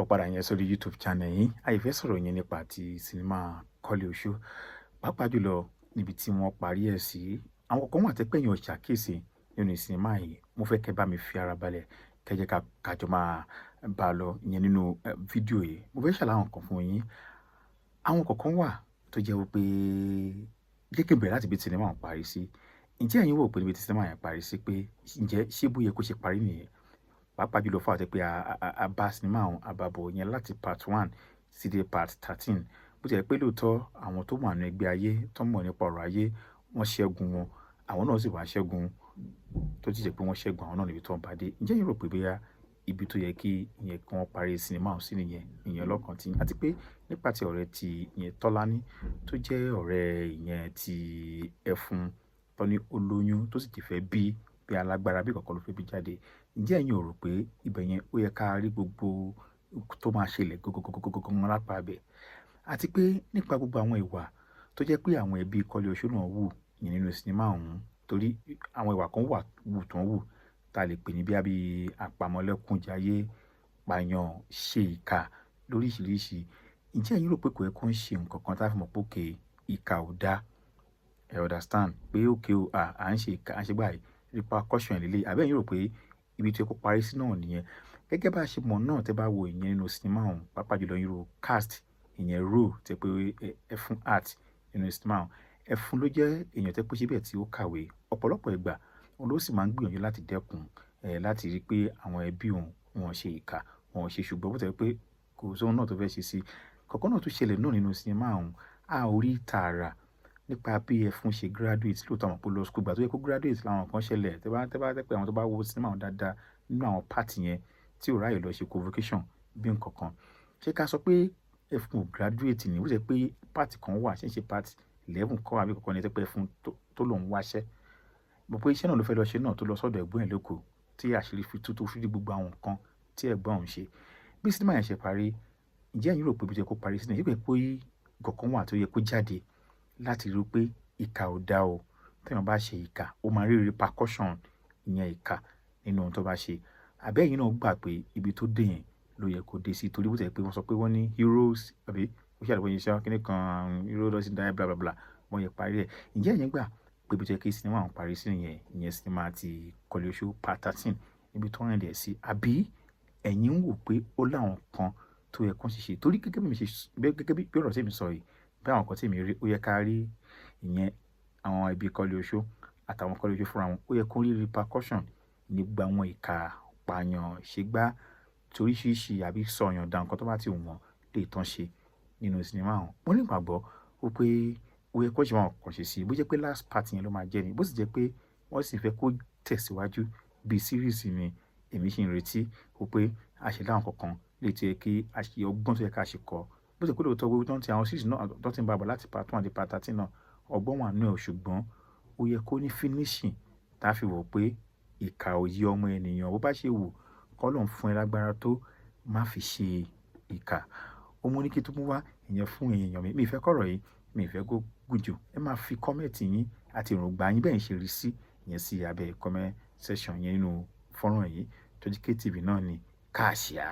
káàbọ̀ padà yẹn sórí YouTube channel yìí. Àìfẹ́ sọ̀rọ̀ yẹn nípa ti sinimá Kọ́lé Oṣó, pàápàá jùlọ níbi tí wọ́n parí ẹ̀ sí. Àwọn kan wà tẹ́ pé èèyàn ò ṣàkíyèsí nínú sinimá yìí. Mo fẹ́ kẹ́ bá mi fi ara balẹ̀, kẹ́ jẹ́ kájọ máa bá a lọ ìyẹn nínú fídíò yìí. Mo fẹ́ ṣàlàyé àwọn kan fún yín. Àwọn kọ̀ọ̀kan wà tó jẹ́ wípé jẹ́ kí n bẹ̀rẹ̀ láti ibi tí sinimá ọ̀hún parí sí. Ǹjẹ́ ẹ̀yin wò pé níbi tí sinimá yẹn parí sí pé ǹjẹ́ ṣé bó yẹ kó ṣe parí nìyẹn? Pàápàá jùlọ fún àti pé a bá sinimá ọ̀hún àbàbọ̀ yẹn láti part 1 sí dé part 13. Bó ti jẹ́ pé lóòótọ́ àwọn tó wà nínú ẹgbẹ́ ayé tó mọ̀ nípa ọ̀rọ̀ ayé wọ́n ṣẹ́gun wọn, àwọn náà sì wá ṣẹ́gun tó ti jẹ́ pé wọ́n ṣẹ́gun àwọn náà níbi tó ń bá dé. Ǹjẹ́ ẹ̀yin rò pé bóyá ibi tó yẹ kí ìyẹn kí wọ́n parí sinimá ọ̀hún sí nìyẹn, ìyẹn lọ́kàn tí àti pé nípa ti ọ̀rẹ́ ti ìyẹn Tọ́lání tó jẹ́ ọ̀rẹ́ ìyẹn ti Ẹfun tó ní olóyún tó sì ti fẹ́ bí alágbára bí kọ̀ọ̀kan ló fẹ́ bí jáde. Ǹjẹ́ ẹ̀yin ò rò pé ibẹ̀ yẹn ó yẹ ká rí gbogbo tó máa ṣẹlẹ̀ gógógógógógó lápá ibẹ̀? Àti pé nípa gbogbo àwọn ìwà tó jẹ́ pé àwọn ẹbí Kọ́lé Oṣó náà wù ìyẹn nínú sinimá ọ̀hún, torí àwọn ìwà kan wù tó ń wù tá a lè pè ní bí àpamọ́lẹ́kúnjayé, pààyàn, ṣe ìkà lóríṣiríṣi. Ǹjẹ́ ẹ̀yin rò pé kò yẹ kó ń ṣe nǹkan kan tá a fi mọ̀ pé òkè ìkà ò dá? Ẹ understand pé òkè o à ń ṣe ìkà, à ń ṣe báyìí repercussion lélẹ̀. Àbí ẹ̀yin rò pé ibi tí ó kó parí sí náà nìyẹn? Gẹ́gẹ́ bá a ṣe mọ̀ náà tẹ́ bá wo ìyẹn nínú sinimá ọ̀hún, pàápàá jùlọ irú cast ìyẹn role tẹ́ pé Ẹfun art nínú sinimá ọ̀hún. Ẹfun ló jẹ́ èèyàn tẹ́ pé síbẹ̀ tí ó kàwé ọ̀pọ̀lọpọ̀ ìgbà, òun ló sì máa ń gbìyànjú láti dẹ́kun láti rí pé àwọn ẹbí òun wọn ṣe ìkà, wọn ṣe ṣùgbọ́n bó tẹ́ pé kò sóhun náà tó fẹ́ ṣe sí. Kọ̀ọ̀kan náà tún ṣẹlẹ̀ náà nínú sinimá ọ̀hún. A ò rí tààrà nípa bí Ẹfun ṣe graduate lóòótọ́ àwọn pé lọ school gbà tó yẹ kó graduate láwọn kan ṣẹlẹ̀. Tẹ́ bá pé àwọn tó bá wo sinimá ọ̀hún dáadáa nínú àwọn part yẹn tí ò ráyè lọ ṣe convocation bí nǹkan kan. Ṣé ká sọ pé Ẹfun ò graduate ni? Bó ṣe pé part kan wà ṣe ń ṣe part 11 kọ́ àbí kankan ní tẹ́ pé Ẹfun tó lòun wáṣẹ́. Mo pé iṣẹ́ náà ló fẹ́ lọ ṣe náà tó lọ sọ́dọ̀ ẹ̀gbọ́n ẹ̀ lóko tí àṣírí fi tú tó fi rí gbogbo àwọn nǹkan tí ẹ̀gbọ́n òun ṣe. Bí sinimá yẹn ṣe parí, ǹjẹ́ ẹ̀yin rò pé bí ó yẹ kó parí sí náà? Ṣé pé nǹkan kan wà tó yẹ kó jáde láti rí pé ìkà ò dá o? Tí èèyàn bá ṣe ìkà, ó máa rí repercussion ìyẹn ìkà nínú ohun tó bá ṣe. Àbí ẹ̀yin náà gbà pé ibi tó dé yẹn ló yẹ kó dé sí torí bó tẹ́ pé wọ́n sọ pé wọ́n ní heroes àbí ó ṣàlùkò yẹn ṣe kíní kan hero doesn't die bla bla bla wọ́n yẹ parí ẹ̀. Ǹjẹ́ ẹ̀yin gbà pé bí ó yẹ kí sinimá ọ̀hún parí sí nìyẹn, ìyẹn sinimá ti Kọ́lé Oṣó part 13 níbi tó rìn dẹ̀ sí? Àbí ẹ̀yin ń wò pé ó láwọn kan tó yẹ kó ṣiṣẹ́ torí gẹ́gẹ́ bí ọ̀rọ̀ tí èmi sọ yìí, bí àwọn kan tí èmi rí ó yẹ ká rí ìyẹn àwọn ẹbí Kọ́lé Oṣó àtàwọn Kọ́lé Oṣó fúnra wọn ó yẹ kó rí repercussion ní gbogbo àwọn ìkà pààyàn ṣègbà toríṣiríṣi àbí sọ̀yàn dá nǹkan tó bá ti wù wọ́n lè tán ṣe nínú sinimá ọ̀hún. Mo ní ìgbàgbọ́ wípé ó yẹ kó ṣe wọn kàn ṣe sí i. Bó jẹ́ pé last part yẹn ló máa jẹ́ ni, bó sì jẹ́ pé wọ́n sì fẹ́ kó tẹ̀síwájú bí series ni èmi ṣì ń retí wípé a ṣe láwọn kankan lè ti yẹ kí a ṣe ọgbọ́n tó yẹ ká ṣe kọ́. Bó ṣe pé lóòótọ́ gbogbo tó ń ti àwọn series náà tó ti ń bá bọ̀ láti part 1 dé part 13 náà ọgbọ́n wà nínú ẹ̀ ṣùgbọ́n ó yẹ kó ní finishing tá a fi wò pé ìkà ò yí ọmọ ènìyàn bó bá ṣe wù kọ́ ló ń fún ẹ lágbára tó má fi ṣe ìkà. Ó mú ní kí tó mú wá ìyẹn fún èèyàn mi. Mi ì fẹ́ kọ̀rọ̀ yìí, mi ì fẹ́ kó gùn jù. Ẹ máa fi comment yín àti èròǹgbà yín bẹ́ẹ̀ ṣe rí sí ìyẹn sí abẹ́ comment section yẹn nínú fọ́nrán yìí. Tójíkẹ́ TV náà ni Káàṣìá.